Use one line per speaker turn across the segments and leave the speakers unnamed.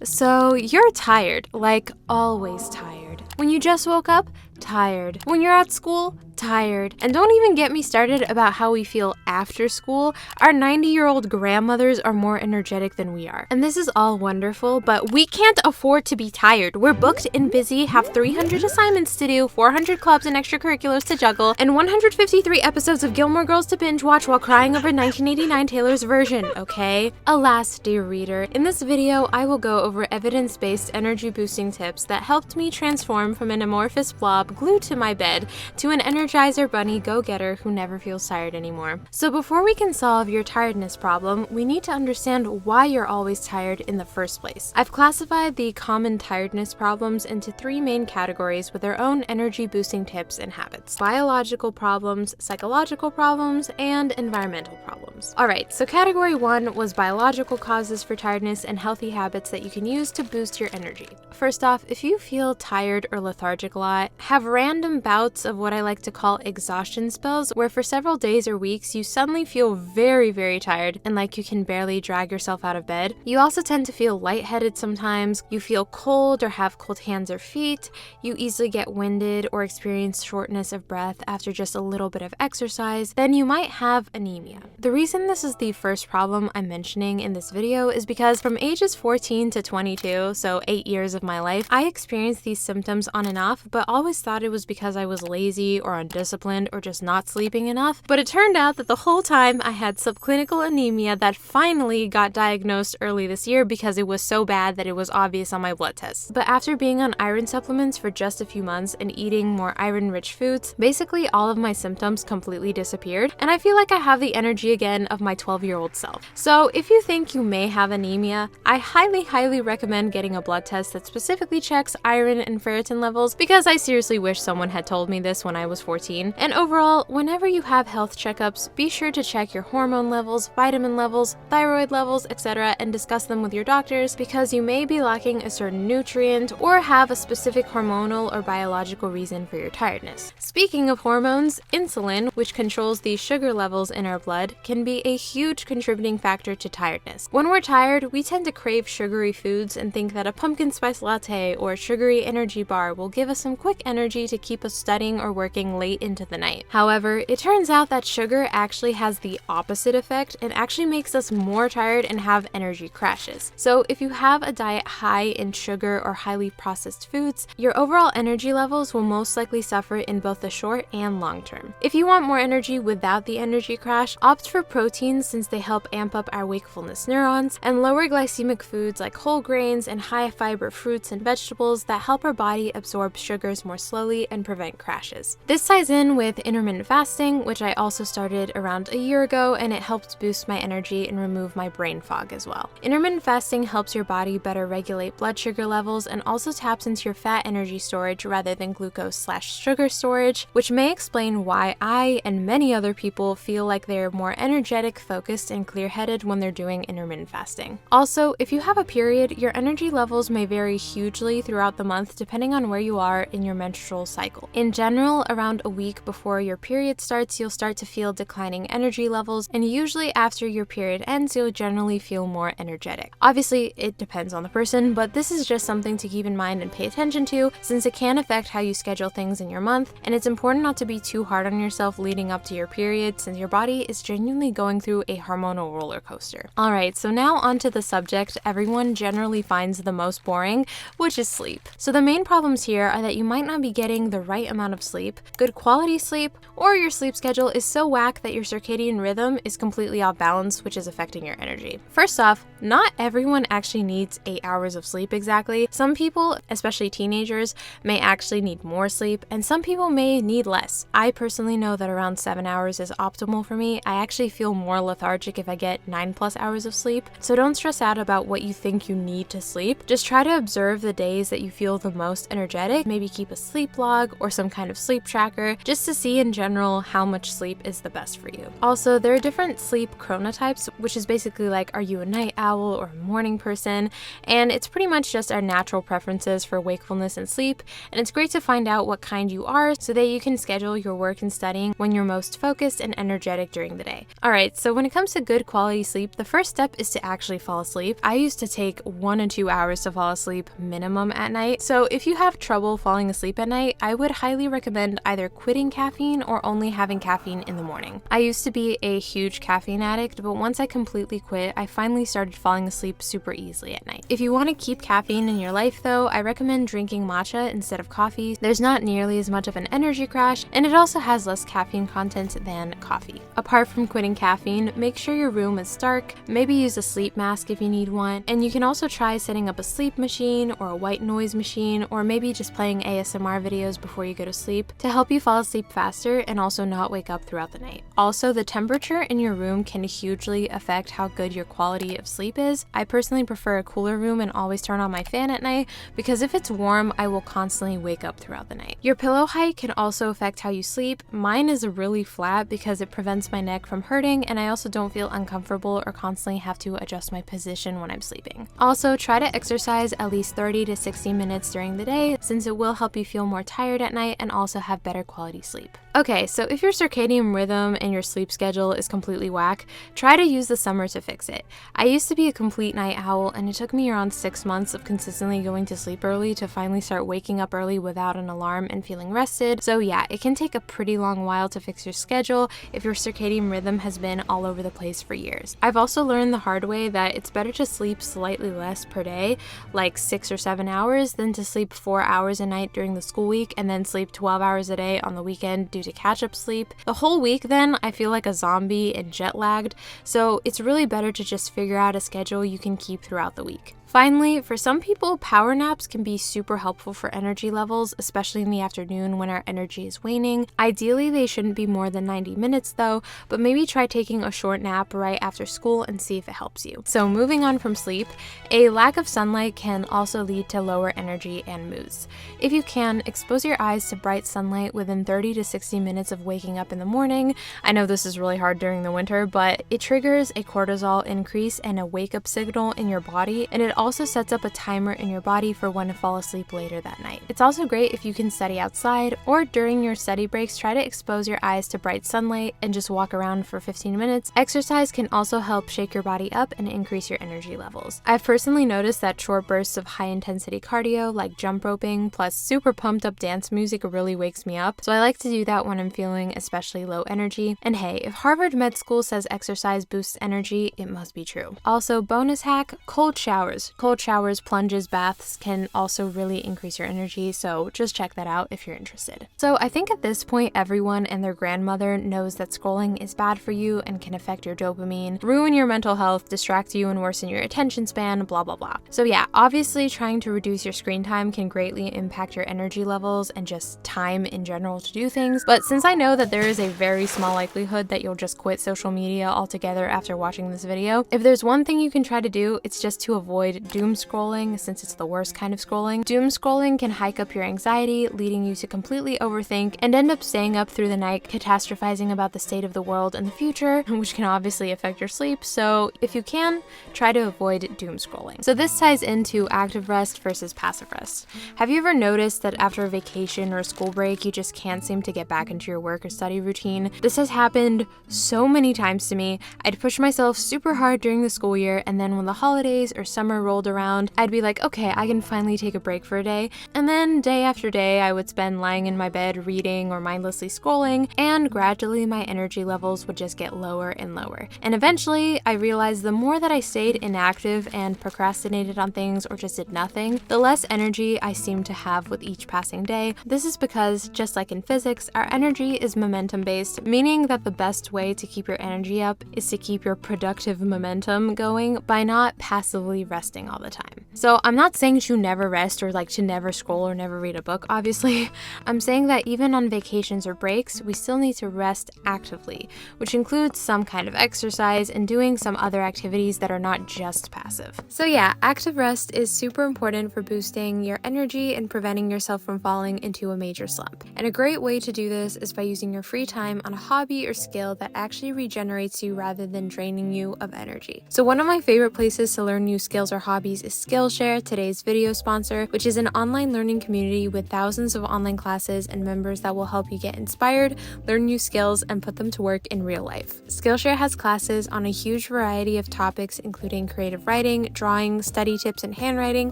So you're tired, like always tired. When you just woke up, tired. When you're at school, tired. And don't even get me started about how we feel after school. Our 90-year-old grandmothers are more energetic than we are. And this is all wonderful, but we can't afford to be tired. We're booked and busy, have 300 assignments to do, 400 clubs and extracurriculars to juggle, and 153 episodes of Gilmore Girls to binge watch while crying over 1989 Taylor's version, okay? Alas, dear reader, in this video, I will go over evidence-based energy boosting tips that helped me transform from an amorphous blob glued to my bed to an Energizer bunny go-getter who never feels tired anymore. So before we can solve your tiredness problem, we need to understand why you're always tired in the first place. I've classified the common tiredness problems into 3 main categories with their own energy boosting tips and habits: biological problems, psychological problems, and environmental problems. Alright, so category 1 was biological causes for tiredness and healthy habits that you can use to boost your energy. First off, if you feel tired or lethargic a lot, have random bouts of what I like to call exhaustion spells, where for several days or weeks you suddenly feel very, very tired and like you can barely drag yourself out of bed. You also tend to feel lightheaded sometimes, you feel cold or have cold hands or feet, you easily get winded or experience shortness of breath after just a little bit of exercise, then you might have anemia. The reason this is the first problem I'm mentioning in this video is because from ages 14 to 22, so 8 years of my life, I experienced these symptoms on and off, but always thought it was because I was lazy or undisciplined or just not sleeping enough. But it turned out that the whole time I had subclinical anemia that finally got diagnosed early this year because it was so bad that it was obvious on my blood tests. But after being on iron supplements for just a few months and eating more iron-rich foods, basically all of my symptoms completely disappeared, and I feel like I have the energy again of my 12-year-old self. So if you think you may have anemia, I highly recommend getting a blood test that specifically checks iron and ferritin levels, because I seriously wish someone had told me this when I was 14. And overall, whenever you have health checkups, be sure to check your hormone levels, vitamin levels, thyroid levels, etc., and discuss them with your doctors, because you may be lacking a certain nutrient or have a specific hormonal or biological reason for your tiredness. Speaking of hormones, insulin, which controls the sugar levels in our blood, can be a huge contributing factor to tiredness. When we're tired, we tend to crave sugary foods and think that a pumpkin spice latte or a sugary energy bar will give us some quick energy to keep us studying or working late into the night. However, it turns out that sugar actually has the opposite effect and actually makes us more tired and have energy crashes. So if you have a diet high in sugar or highly processed foods, your overall energy levels will most likely suffer in both the short and long term. If you want more energy without the energy crash, opt for proteins since they help amp up our wakefulness neurons, and lower glycemic foods like whole grains and high fiber fruits and vegetables that help our body absorb sugars more slowly and prevent crashes. This ties in with intermittent fasting, which I also started around a year ago, and it helped boost my energy and remove my brain fog as well. Intermittent fasting helps your body better regulate blood sugar levels and also taps into your fat energy storage rather than glucose/sugar storage, which may explain why I and many other people feel like they're more energetic, focused, and clear-headed when they're doing intermittent fasting. Also, if you have a period, your energy levels may vary hugely throughout the month depending on where you are in your menstrual cycle. In general, around a week before your period starts, you'll start to feel declining energy levels, and usually after your period ends, you'll generally feel more energetic. Obviously, it depends on the person, but this is just something to keep in mind and pay attention to, since it can affect how you schedule things in your month, and it's important not to be too hard on yourself leading up to your period, since your body is genuinely going through a hormonal roller coaster. Alright, so now onto the subject everyone generally finds the most boring, which is sleep. So the main problems here are that you might not be getting the right amount of sleep, good quality sleep, or your sleep schedule is so whack that your circadian rhythm is completely off balance, which is affecting your energy. First off, not everyone actually needs 8 hours of sleep exactly. Some people, especially teenagers, may actually need more sleep, and some people may need less. I personally know that around 7 hours is optimal for me. I actually feel more lethargic if I get 9+ hours of sleep, so don't stress out about what you think you need to sleep. Just try to observe the days that you feel the most energetic, maybe keep a sleep log or some kind of sleep tracker tracker just to see in general how much sleep is the best for you. Also, there are different sleep chronotypes, which is basically like, are you a night owl or a morning person? And it's pretty much just our natural preferences for wakefulness and sleep, and it's great to find out what kind you are so that you can schedule your work and studying when you're most focused and energetic during the day. Alright, so when it comes to good quality sleep, the first step is to actually fall asleep. I used to take 1 to 2 hours to fall asleep minimum at night, so if you have trouble falling asleep at night, I would highly recommend either quitting caffeine or only having caffeine in the morning. I used to be a huge caffeine addict, but once I completely quit, I finally started falling asleep super easily at night. If you want to keep caffeine in your life though, I recommend drinking matcha instead of coffee. There's not nearly as much of an energy crash, and it also has less caffeine content than coffee. Apart from quitting caffeine, make sure your room is dark, maybe use a sleep mask if you need one, and you can also try setting up a sleep machine or a white noise machine, or maybe just playing ASMR videos before you go to sleep to help you fall asleep faster and also not wake up throughout the night. Also, the temperature in your room can hugely affect how good your quality of sleep is. I personally prefer a cooler room and always turn on my fan at night because if it's warm, I will constantly wake up throughout the night. Your pillow height can also affect how you sleep. Mine is really flat because it prevents my neck from hurting, and I also don't feel uncomfortable or constantly have to adjust my position when I'm sleeping. Also, try to exercise at least 30 to 60 minutes during the day since it will help you feel more tired at night and also have better quality sleep. Okay, so if your circadian rhythm and your sleep schedule is completely whack, try to use the summer to fix it. I used to be a complete night owl, and it took me around 6 months of consistently going to sleep early to finally start waking up early without an alarm and feeling rested. So yeah, it can take a pretty long while to fix your schedule if your circadian rhythm has been all over the place for years. I've also learned the hard way that it's better to sleep slightly less per day, like 6 or 7 hours, than to sleep 4 hours a night during the school week and then sleep 12 hours a day on the weekend due to catch-up sleep. The whole week then, I feel like a zombie and jet-lagged, so it's really better to just figure out a schedule you can keep throughout the week. Finally, for some people, power naps can be super helpful for energy levels, especially in the afternoon when our energy is waning. Ideally, they shouldn't be more than 90 minutes though, but maybe try taking a short nap right after school and see if it helps you. So moving on from sleep, a lack of sunlight can also lead to lower energy and moods. If you can, expose your eyes to bright sunlight within 30 to 60 minutes of waking up in the morning. I know this is really hard during the winter, but it triggers a cortisol increase and a wake-up signal in your body, and it also sets up a timer in your body for when to fall asleep later that night. It's also great if you can study outside, or during your study breaks, try to expose your eyes to bright sunlight and just walk around for 15 minutes. Exercise can also help shake your body up and increase your energy levels. I've personally noticed that short bursts of high-intensity cardio, like jump roping, plus super pumped-up dance music really wakes me up, so I like to do that when I'm feeling especially low energy. And hey, if Harvard Med School says exercise boosts energy, it must be true. Also, bonus hack, cold showers. Cold showers, plunges, baths can also really increase your energy, so just check that out if you're interested. So I think at this point, everyone and their grandmother knows that scrolling is bad for you and can affect your dopamine, ruin your mental health, distract you and worsen your attention span, blah blah blah. So yeah, obviously trying to reduce your screen time can greatly impact your energy levels and just time in general to do things, but since I know that there is a very small likelihood that you'll just quit social media altogether after watching this video, if there's one thing you can try to do, it's just to avoid doom scrolling, since it's the worst kind of scrolling. Doom scrolling can hike up your anxiety, leading you to completely overthink and end up staying up through the night catastrophizing about the state of the world and the future, which can obviously affect your sleep. So if you can, try to avoid doom scrolling. So this ties into active rest versus passive rest. Have you ever noticed that after a vacation or a school break, you just can't seem to get back into your work or study routine? This has happened so many times to me. I'd push myself super hard during the school year, and then when the holidays or summer rolled around, I'd be like, okay, I can finally take a break for a day. And then day after day, I would spend lying in my bed reading or mindlessly scrolling, and gradually my energy levels would just get lower and lower. And eventually, I realized the more that I stayed inactive and procrastinated on things or just did nothing, the less energy I seemed to have with each passing day. This is because, just like in physics, our energy is momentum-based, meaning that the best way to keep your energy up is to keep your productive momentum going by not passively resting resting all the time. So I'm not saying to never rest or like to never scroll or never read a book, obviously. I'm saying that even on vacations or breaks, we still need to rest actively, which includes some kind of exercise and doing some other activities that are not just passive. So yeah, active rest is super important for boosting your energy and preventing yourself from falling into a major slump. And a great way to do this is by using your free time on a hobby or skill that actually regenerates you rather than draining you of energy. So one of my favorite places to learn new skills or hobbies is Skillshare, today's video sponsor, which is an online learning community with thousands of online classes and members that will help you get inspired, learn new skills, and put them to work in real life. Skillshare has classes on a huge variety of topics, including creative writing, drawing, study tips and handwriting,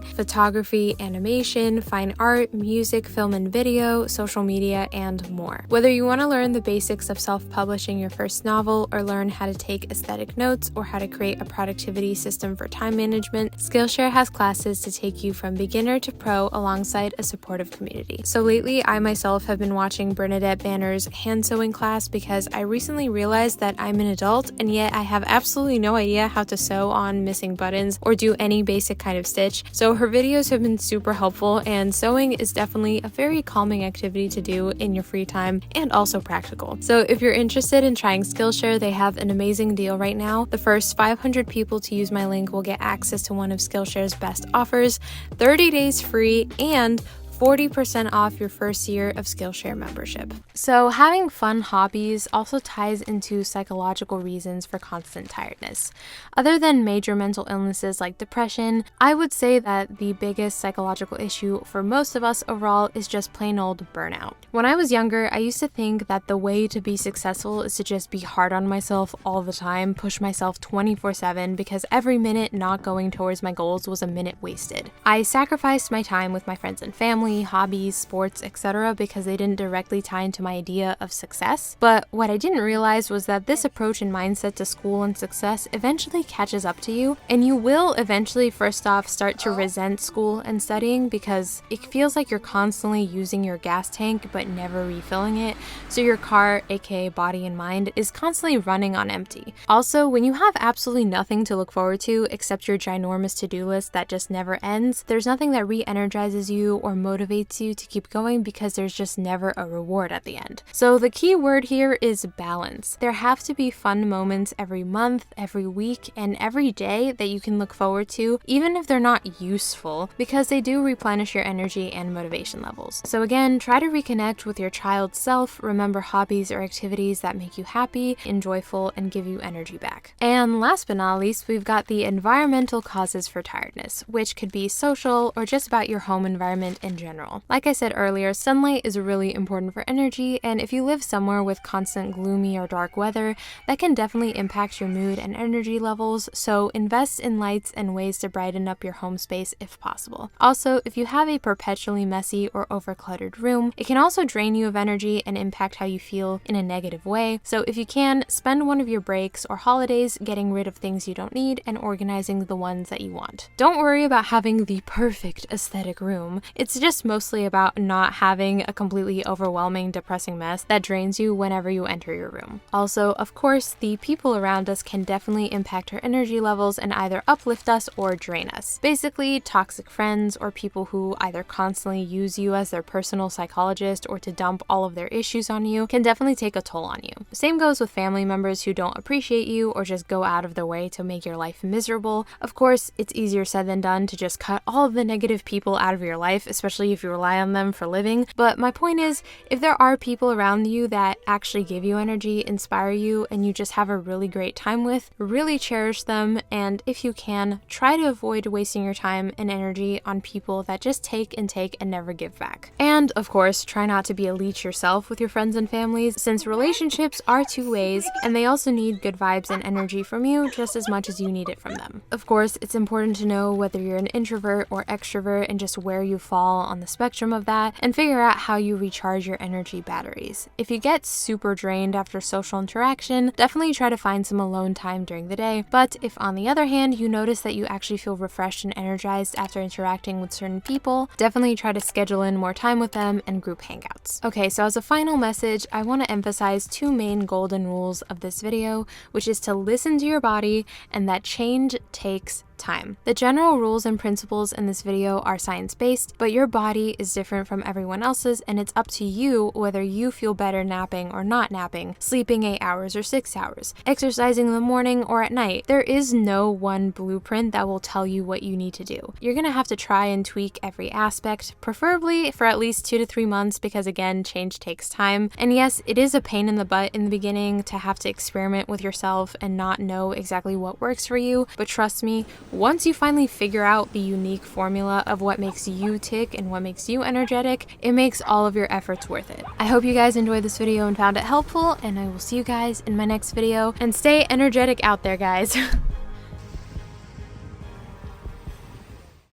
photography, animation, fine art, music, film and video, social media, and more. Whether you want to learn the basics of self-publishing your first novel or learn how to take aesthetic notes or how to create a productivity system for time management, Skillshare has classes to take you from beginner to pro alongside a supportive community. So lately, I myself have been watching Bernadette Banner's hand sewing class because I recently realized that I'm an adult and yet I have absolutely no idea how to sew on missing buttons or do any basic kind of stitch. So her videos have been super helpful, and sewing is definitely a very calming activity to do in your free time and also practical. So if you're interested in trying Skillshare, they have an amazing deal right now. The first 500 people to use my link will get access to one of Skillshare's best offers, 30 days free, and 40% off your first year of Skillshare membership. So having fun hobbies also ties into psychological reasons for constant tiredness. Other than major mental illnesses like depression, I would say that the biggest psychological issue for most of us overall is just plain old burnout. When I was younger, I used to think that the way to be successful is to just be hard on myself all the time, push myself 24/7, because every minute not going towards my goals was a minute wasted. I sacrificed my time with my friends and family, hobbies, sports, etc. because they didn't directly tie into my idea of success. But what I didn't realize was that this approach and mindset to school and success eventually catches up to you, and you will eventually first off start to resent school and studying because it feels like you're constantly using your gas tank but never refilling it, so your car, aka body and mind, is constantly running on empty. Also, when you have absolutely nothing to look forward to except your ginormous to-do list that just never ends, there's nothing that re-energizes you or motivates you to keep going because there's just never a reward at the end. So the key word here is balance. There have to be fun moments every month, every week, and every day that you can look forward to, even if they're not useful, because they do replenish your energy and motivation levels. So again, try to reconnect with your child self, remember hobbies or activities that make you happy and joyful and give you energy back. And last but not least, we've got the environmental causes for tiredness, which could be social or just about your home environment in general. Like I said earlier, sunlight is really important for energy, and if you live somewhere with constant gloomy or dark weather, that can definitely impact your mood and energy levels, so invest in lights and ways to brighten up your home space if possible. Also, if you have a perpetually messy or overcluttered room, it can also drain you of energy and impact how you feel in a negative way, so if you can, spend one of your breaks or holidays getting rid of things you don't need and organizing the ones that you want. Don't worry about having the perfect aesthetic room. It's just mostly about not having a completely overwhelming, depressing mess that drains you whenever you enter your room. Also, of course, the people around us can definitely impact our energy levels and either uplift us or drain us. Basically, toxic friends or people who either constantly use you as their personal psychologist or to dump all of their issues on you can definitely take a toll on you. Same goes with family members who don't appreciate you or just go out of their way to make your life miserable. Of course, it's easier said than done to just cut all of the negative people out of your life, especially if you rely on them for a living. But my point is, if there are people around you that actually give you energy, inspire you, and you just have a really great time with, really cherish them, and if you can, try to avoid wasting your time and energy on people that just take and never give back. And of course, try not to be a leech yourself with your friends and families, since relationships are two ways, and they also need good vibes and energy from you just as much as you need it from them. Of course, it's important to know whether you're an introvert or extrovert and just where you fall on the spectrum of that, and figure out how you recharge your energy batteries. If you get super drained after social interaction, definitely try to find some alone time during the day. But if on the other hand, you notice that you actually feel refreshed and energized after interacting with certain people, definitely try to schedule in more time with them and group hangouts. Okay, so as a final message, I want to emphasize two main golden rules of this video, which is to listen to your body and that change takes time. The general rules and principles in this video are science-based, but your body is different from everyone else's, and it's up to you whether you feel better napping or not napping, sleeping 8 hours or 6 hours, exercising in the morning or at night. There is no one blueprint that will tell you what you need to do. You're gonna have to try and tweak every aspect, preferably for at least 2 to 3 months, because again, change takes time. And yes, it is a pain in the butt in the beginning to have to experiment with yourself and not know exactly what works for you, but trust me, once you finally figure out the unique formula of what makes you tick and what makes you energetic, it makes all of your efforts worth it. I hope you guys enjoyed this video and found it helpful, and I will see you guys in my next video. And stay energetic out there, guys.